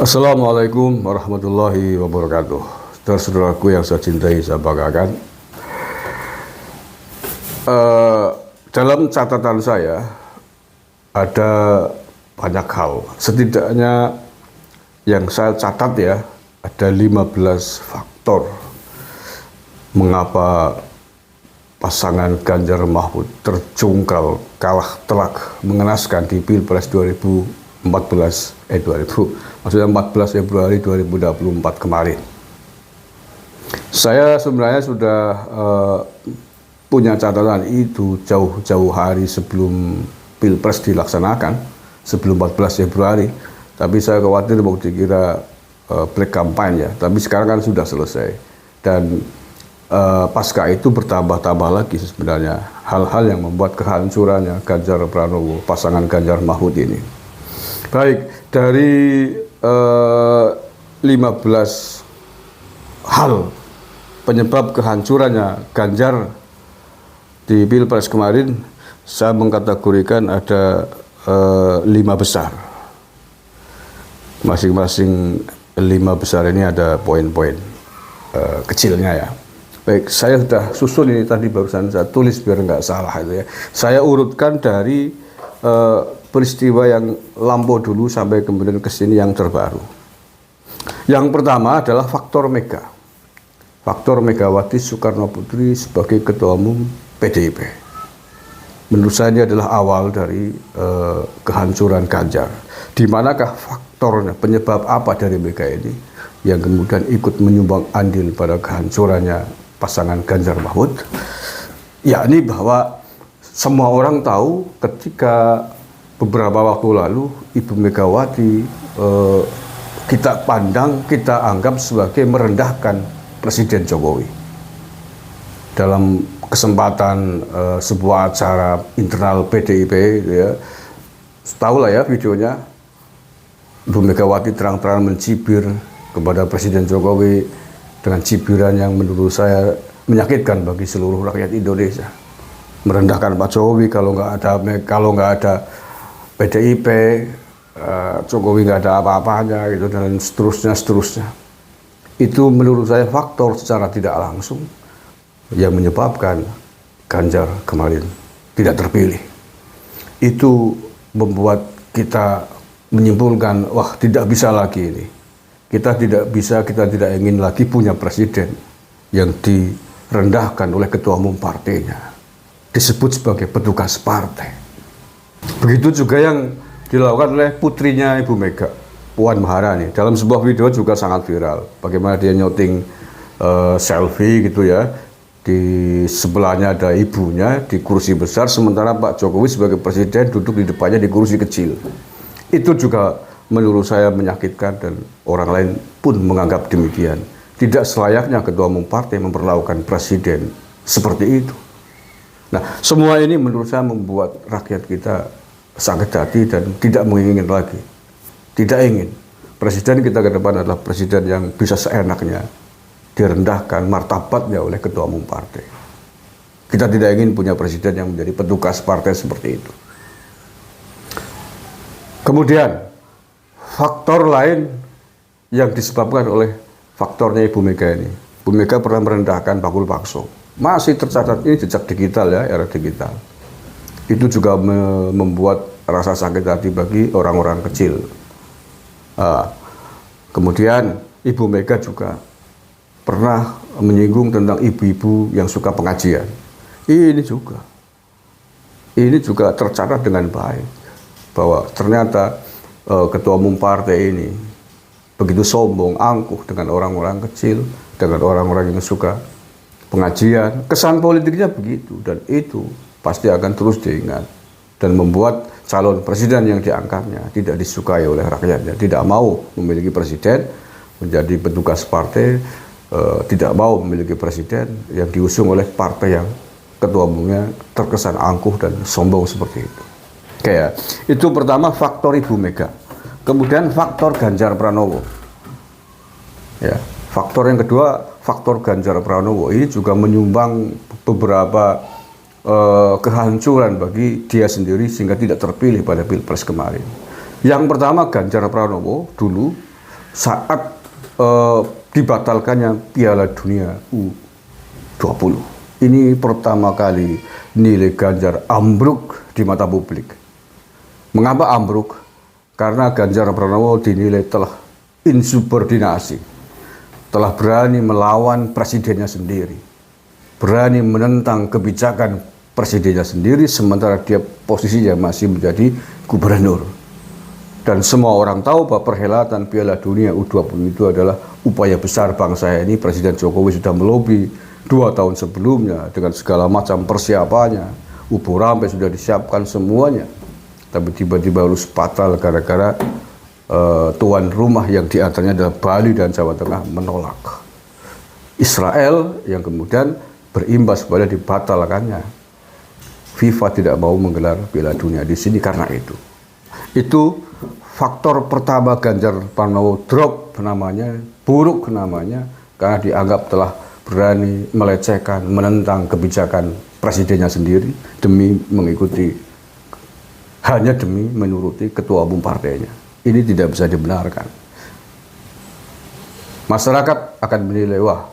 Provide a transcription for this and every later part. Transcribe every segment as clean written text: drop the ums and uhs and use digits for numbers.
Assalamualaikum warahmatullahi wabarakatuh. Saudara-saudaraku yang saya cintai, saya banggakan. Dalam catatan saya ada banyak hal. Setidaknya yang saya catat ya, ada 15 faktor mengapa pasangan Ganjar Mahfud terjungkal kalah telak mengenaskan di Pilpres 14 Februari 2024 kemarin. Saya sebenarnya sudah punya catatan itu jauh-jauh hari sebelum Pilpres dilaksanakan, sebelum 14 Februari. Tapi saya khawatir mau dikira black campaign ya. Tapi sekarang kan sudah selesai. Dan pasca itu bertambah-tambah lagi sebenarnya hal-hal yang membuat kehancurannya Ganjar Pranowo, pasangan Ganjar Mahfud ini. Baik, dari 15 hal penyebab kehancurannya Ganjar di Pilpres kemarin, saya mengkategorikan ada 5 besar. Masing-masing 5 besar ini ada poin-poin kecilnya ya. Baik, saya sudah susun ini tadi barusan saya tulis biar nggak salah itu ya. Saya urutkan dari peristiwa yang lampau dulu sampai kemudian ke sini yang terbaru. Yang pertama adalah faktor Mega. Faktor Megawati Soekarno Putri sebagai Ketua Umum PDIP. Menurut saya ini adalah awal dari kehancuran Ganjar. Di manakah faktornya, penyebab apa dari Mega ini yang kemudian ikut menyumbang andil pada kehancurannya pasangan Ganjar Mahfud? Yakni bahwa semua orang tahu ketika beberapa waktu lalu Ibu Megawati kita pandang, kita anggap sebagai merendahkan Presiden Jokowi. Dalam kesempatan sebuah acara internal PDIP, ya, tahu lah ya videonya, Ibu Megawati terang-terangan mencibir kepada Presiden Jokowi dengan cibiran yang menurut saya menyakitkan bagi seluruh rakyat Indonesia. Merendahkan Pak Jokowi kalau nggak ada PDIP, Jokowi nggak ada apa-apanya gitu, dan seterusnya. Itu menurut saya faktor secara tidak langsung yang menyebabkan Ganjar kemarin tidak terpilih. Itu membuat kita menyimpulkan, wah tidak bisa lagi ini. Kita tidak ingin lagi punya presiden yang direndahkan oleh ketua umum partainya, disebut sebagai petugas partai. Begitu juga yang dilakukan oleh putrinya Ibu Mega, Puan Maharani. Dalam sebuah video juga sangat viral, bagaimana dia nyouting selfie gitu ya. Di sebelahnya ada ibunya di kursi besar, sementara Pak Jokowi sebagai presiden duduk di depannya di kursi kecil. Itu juga menurut saya menyakitkan dan orang lain pun menganggap demikian. Tidak selayaknya ketua umum partai memperlakukan presiden seperti itu. Nah, semua ini menurut saya membuat rakyat kita sakit hati dan tidak menginginkan lagi. Tidak ingin presiden kita ke depan adalah presiden yang bisa seenaknya direndahkan martabatnya oleh ketua umum partai. Kita tidak ingin punya presiden yang menjadi petugas partai seperti itu. Kemudian faktor lain yang disebabkan oleh faktornya Ibu Mega ini. Ibu Mega pernah merendahkan Bakul Pakso. Masih tercatat ini jejak digital ya, era digital. Itu juga membuat rasa sakit hati bagi orang-orang kecil. Kemudian Ibu Mega juga pernah menyinggung tentang ibu-ibu yang suka pengajian. Ini juga tercatat dengan baik bahwa ternyata ketua umum partai ini begitu sombong, angkuh dengan orang-orang kecil, dengan orang-orang yang suka pengajian. Kesan politiknya begitu, dan itu pasti akan terus diingat dan membuat calon presiden yang diangkatnya tidak disukai oleh rakyatnya, tidak mau memiliki presiden menjadi petugas partai, tidak mau memiliki presiden yang diusung oleh partai yang ketua umumnya terkesan angkuh dan sombong seperti itu. Kayak itu pertama faktor Ibu Mega. Kemudian faktor Ganjar Pranowo. Ya, faktor yang kedua, faktor Ganjar Pranowo ini juga menyumbang beberapa kehancuran bagi dia sendiri sehingga tidak terpilih pada Pilpres kemarin. Yang pertama, Ganjar Pranowo dulu saat dibatalkannya Piala Dunia U20. Ini pertama kali nilai Ganjar ambruk di mata publik. Mengapa ambruk? Karena Ganjar Pranowo dinilai telah insubordinasi, telah berani melawan presidennya sendiri, berani menentang kebijakan presidennya sendiri, sementara dia posisinya masih menjadi gubernur. Dan semua orang tahu bahwa perhelatan Piala Dunia U20 itu adalah upaya besar bangsa ini. Presiden Jokowi sudah melobi 2 tahun sebelumnya dengan segala macam persiapannya. Ubo rampe sudah disiapkan semuanya. Tapi tiba-tiba harus fatal gara-gara tuan rumah yang diantaranya adalah Bali dan Jawa Tengah menolak. Israel yang kemudian berimbas pada dibatalkannya. FIFA tidak mau menggelar Piala Dunia di sini karena itu. Itu faktor pertama Ganjar Pranowo drop namanya, buruk namanya, karena dianggap telah berani melecehkan, menentang kebijakan presidennya sendiri demi mengikuti, hanya demi menuruti ketua umum partainya. Ini tidak bisa dibenarkan. Masyarakat akan menilai, wah,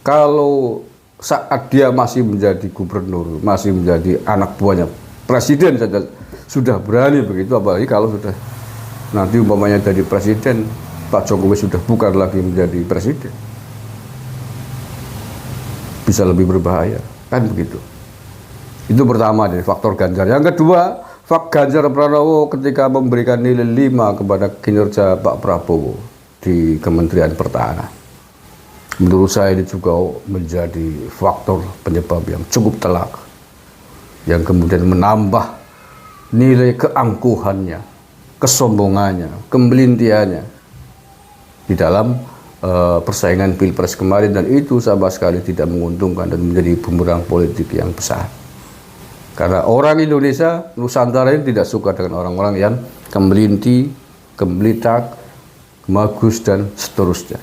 kalau saat dia masih menjadi gubernur, masih menjadi anak buahnya presiden saja sudah berani begitu, apalagi kalau sudah nanti umpamanya jadi presiden, Pak Jokowi sudah bukan lagi menjadi presiden, bisa lebih berbahaya, kan begitu. Itu pertama dari faktor Ganjar. Yang kedua, faktor Ganjar Pranowo ketika memberikan nilai 5 kepada kinerja Pak Prabowo di Kementerian Pertahanan. Menurut saya ini juga menjadi faktor penyebab yang cukup telak, yang kemudian menambah nilai keangkuhannya, kesombongannya, kemelintiannya di dalam persaingan Pilpres kemarin, dan itu sama sekali tidak menguntungkan dan menjadi bumerang politik yang besar. Karena orang Indonesia, Nusantara ini tidak suka dengan orang-orang yang kemelinti, kemelitak, magus, dan seterusnya.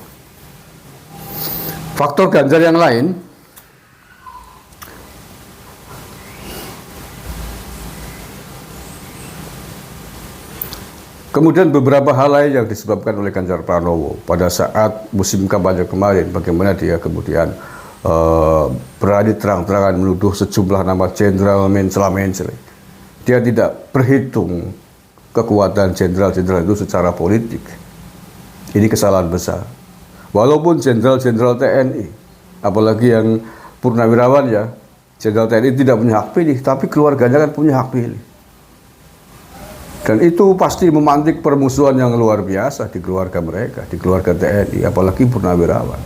Faktor Ganjar yang lain, kemudian beberapa hal lain yang disebabkan oleh Ganjar Pranowo pada saat musim kampanye kemarin, bagaimana dia kemudian berani terang-terangan menuduh sejumlah nama jenderal mencela-mencela. Dia tidak berhitung kekuatan jenderal-jenderal itu secara politik. Ini kesalahan besar. Walaupun jenderal-jenderal TNI, apalagi yang purnawirawan ya, jenderal TNI tidak punya hak pilih, tapi keluarganya kan punya hak pilih. Dan itu pasti memantik permusuhan yang luar biasa di keluarga mereka, di keluarga TNI, apalagi purnawirawan.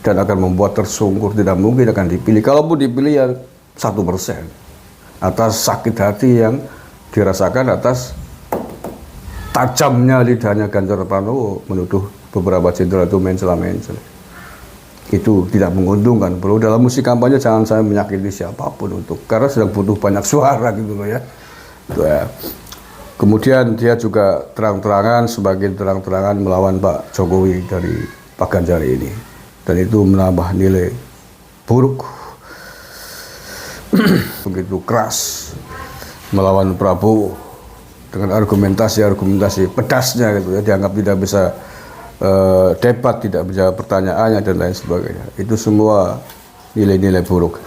Dan akan membuat tersungkur, tidak mungkin akan dipilih. Kalaupun dipilih ya 1%. Atas sakit hati yang dirasakan atas tajamnya lidahnya Ganjar Pranowo menuduh beberapa jenderal itu mencela-mencela. Itu tidak menguntungkan. Bro, dalam musik kampanye jangan saya menyakiti siapapun karena sedang butuh banyak suara gitu loh ya. Itu ya. Kemudian dia juga terang-terangan, sebagian terang-terangan melawan Pak Jokowi dari Pak Ganjar ini. Dan itu menambah nilai buruk. Begitu keras melawan Prabowo dengan argumentasi pedasnya gitu ya, dianggap tidak bisa debat, tidak bisa pertanyaannya dan lain sebagainya. Itu semua nilai-nilai buruk.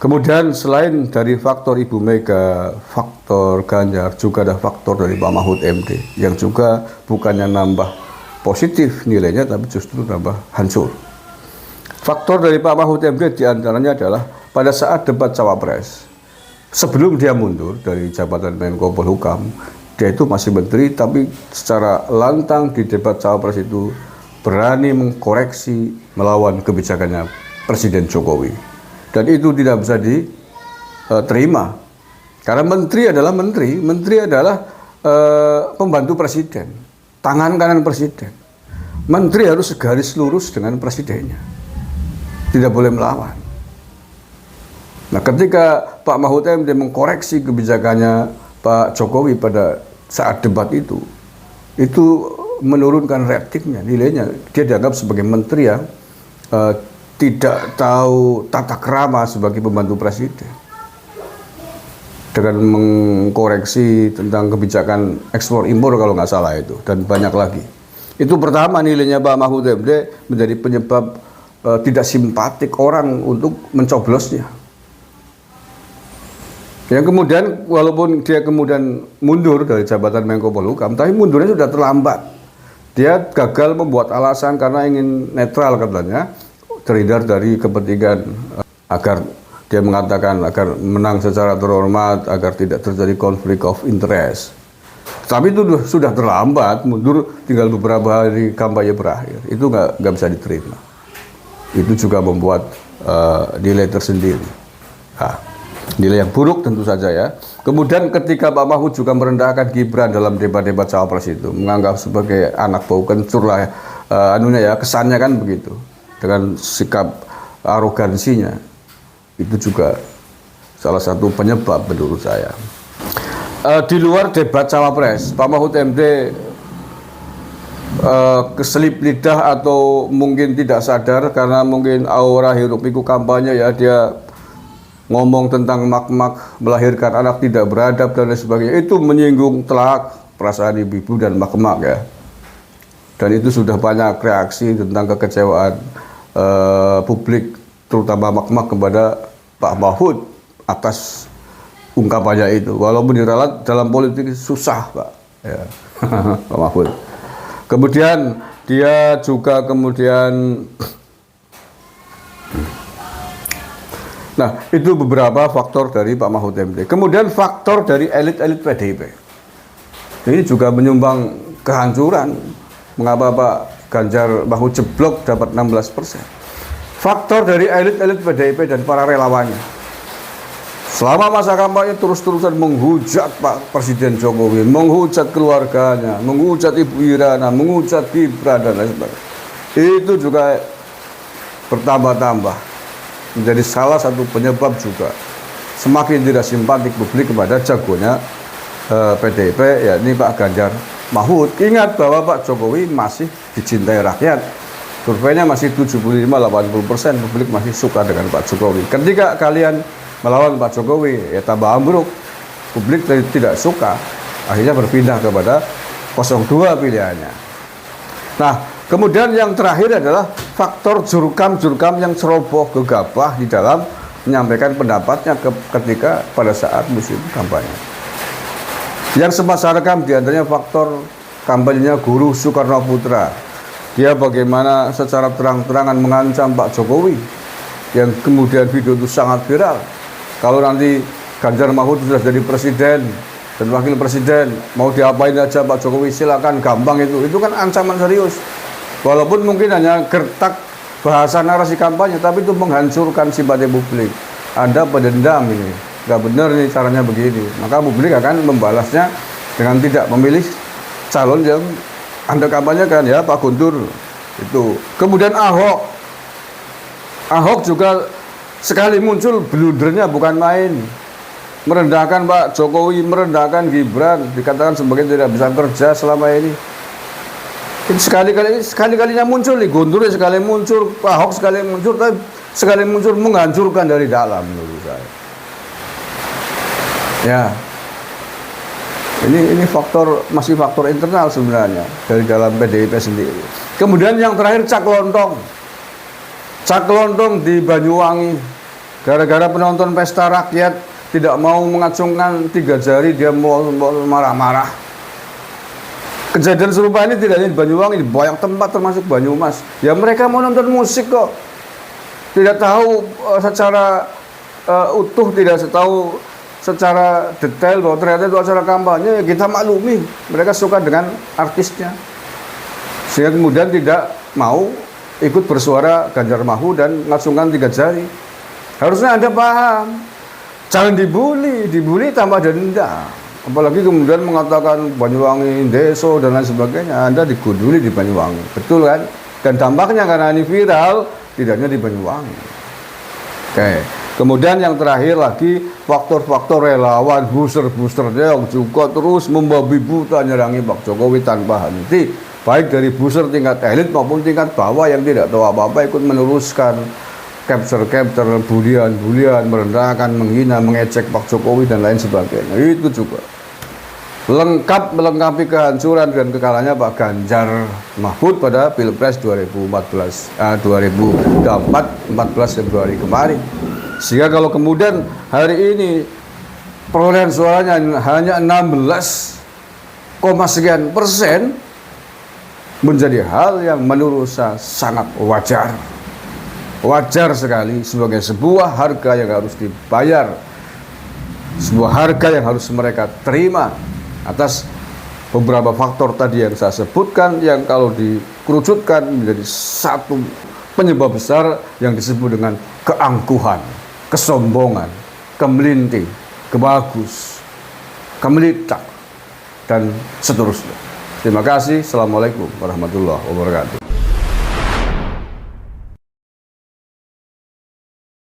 Kemudian selain dari faktor Ibu Mega, faktor Ganjar, juga ada faktor dari Pak Mahfud MD yang juga bukannya nambah positif nilainya, tapi justru nambah hancur. Faktor dari Pak Mahfud MD diantaranya adalah pada saat debat Cawapres, sebelum dia mundur dari jabatan Menko Polhukam, dia itu masih menteri, tapi secara lantang di debat Cawapres itu berani mengkoreksi melawan kebijakannya Presiden Jokowi. Dan itu tidak bisa diterima. Karena menteri adalah pembantu presiden, tangan kanan presiden. Menteri harus segaris lurus dengan presidennya, tidak boleh melawan. Nah, ketika Pak Mahfud MD mengkoreksi kebijakannya Pak Jokowi pada saat debat itu menurunkan ratingnya, nilainya. Dia dianggap sebagai menteri yang tidak tahu tata krama sebagai pembantu presiden. Dengan mengkoreksi tentang kebijakan ekspor impor kalau nggak salah itu, dan banyak lagi. Itu pertama nilainya Pak Mahfud MD menjadi penyebab tidak simpatik orang untuk mencoblosnya. Yang kemudian walaupun dia kemudian mundur dari jabatan Menko Polhukam, tapi mundurnya sudah terlambat. Dia gagal membuat alasan karena ingin netral katanya, terhindar dari kepentingan agar dia mengatakan agar menang secara terhormat, agar tidak terjadi konflik of interest. Tapi itu sudah terlambat, mundur tinggal beberapa hari kampanye berakhir. Itu nggak bisa diterima. Itu juga membuat nilai tersendiri. Nah, nilai yang buruk tentu saja ya. Kemudian ketika Pak Mahfud juga merendahkan Gibran dalam debat-debat cawapres itu, menganggap sebagai anak bau kencur lah, kesannya kan begitu. Dengan sikap arogansinya, itu juga salah satu penyebab menurut saya. Di luar debat cawapres, Pak Mahfud MD keselip lidah atau mungkin tidak sadar karena mungkin aura hiruk pikuk kampanye ya, dia ngomong tentang mak-mak melahirkan anak tidak beradab dan lain sebagainya, itu menyinggung telak perasaan ibu-ibu dan mak-mak ya. Dan itu sudah banyak reaksi tentang kekecewaan publik, terutama mak-mak kepada Pak Mahfud atas ungkapannya itu. Walaupun diralat dalam politik susah Pak ya. Pak Mahfud. Kemudian dia juga nah, itu beberapa faktor dari Pak Mahfud MD. Kemudian faktor dari elit-elit PDIP. Ini juga menyumbang kehancuran. Mengapa Pak Ganjar Mahfud jeblok dapat 16%. Faktor dari elit-elit PDIP dan para relawannya. Selama masa kampanye terus-terusan menghujat Pak Presiden Jokowi, menghujat keluarganya, menghujat Ibu Irana, menghujat Gibran dan lain sebagainya. Itu juga bertambah-tambah. Menjadi salah satu penyebab juga semakin tidak simpatik publik kepada jagonya PDIP, yakni Pak Ganjar Mahfud. Ingat bahwa Pak Jokowi masih dicintai rakyat. Surveinya masih 75-80%, publik masih suka dengan Pak Jokowi. Ketika kalian melawan Pak Jokowi, ya tambah ambruk. Publik tidak suka, akhirnya berpindah kepada 02 pilihannya. Nah, kemudian yang terakhir adalah faktor jurkam-jurkam yang ceroboh gegabah di dalam menyampaikan pendapatnya ketika pada saat musim kampanye. Yang sempat saya rekam diantaranya faktor kampanyenya Guru Soekarno Putra. Dia bagaimana secara terang-terangan mengancam Pak Jokowi, yang kemudian video itu sangat viral. Kalau nanti Ganjar Mahfud sudah jadi presiden dan wakil presiden, mau diapain aja Pak Jokowi silakan, gampang itu. Itu kan ancaman serius. Walaupun mungkin hanya gertak bahasa narasi kampanye, tapi itu menghancurkan simpati publik. Anda pendendam ini, nggak benar nih caranya begini. Maka publik akan membalasnya dengan tidak memilih calon yang Anda kampanyekan ya, Pak Guntur. Itu. Kemudian Ahok juga sekali muncul blundernya bukan main. Merendahkan Pak Jokowi, merendahkan Gibran, dikatakan sebagai tidak bisa kerja selama ini. Sekali-kalinya muncul nih, Guntur sekali muncul, Pak Ahok sekali muncul, tapi sekali muncul menghancurkan dari dalam menurut saya. Ya, ini masih faktor internal sebenarnya dari dalam PDIP sendiri. Kemudian yang terakhir Cak Lontong di Banyuwangi, gara-gara penonton pesta rakyat tidak mau mengacungkan 3 jari, dia mau marah-marah. Kejadian serupa ini tidak hanya di Banyuwangi, di banyak tempat termasuk Banyumas. Ya mereka mau nonton musik kok, tidak tahu secara utuh, tidak tahu secara detail bahwa ternyata itu acara kampanye. Ya kita maklumi, mereka suka dengan artisnya, sehingga kemudian tidak mau ikut bersuara Ganjar Mahfud dan mengacungkan 3 jari. Harusnya Anda paham, jangan dibully tambah denda. Apalagi kemudian mengatakan Banyuwangi, Deso dan lain sebagainya. Anda digunduli di Banyuwangi, betul kan? Dan dampaknya karena ini viral, tidak hanya di Banyuwangi. Oke. Kemudian yang terakhir lagi, faktor-faktor relawan, booster-boosternya yang juga terus membabi buta nyerangi Pak Jokowi tanpa henti. Baik dari booster tingkat elit maupun tingkat bawah yang tidak tahu apa-apa ikut meneruskan capture, bulian, merendahkan, menghina, mengecek Pak Jokowi dan lain sebagainya. Itu juga. lengkap melengkapi kehancuran dan kekalahannya Pak Ganjar Mahfud pada Pilpres 2014 Februari kemarin. Sehingga kalau kemudian hari ini perolehan suaranya hanya 16, sekian persen, menjadi hal yang menurut saya sangat wajar. Wajar sekali sebagai sebuah harga yang harus dibayar, sebuah harga yang harus mereka terima atas beberapa faktor tadi yang saya sebutkan, yang kalau dikerucutkan menjadi satu penyebab besar yang disebut dengan keangkuhan, kesombongan, kemelinting, kebagus, kemelitak, dan seterusnya. Terima kasih. Assalamualaikum warahmatullahi wabarakatuh.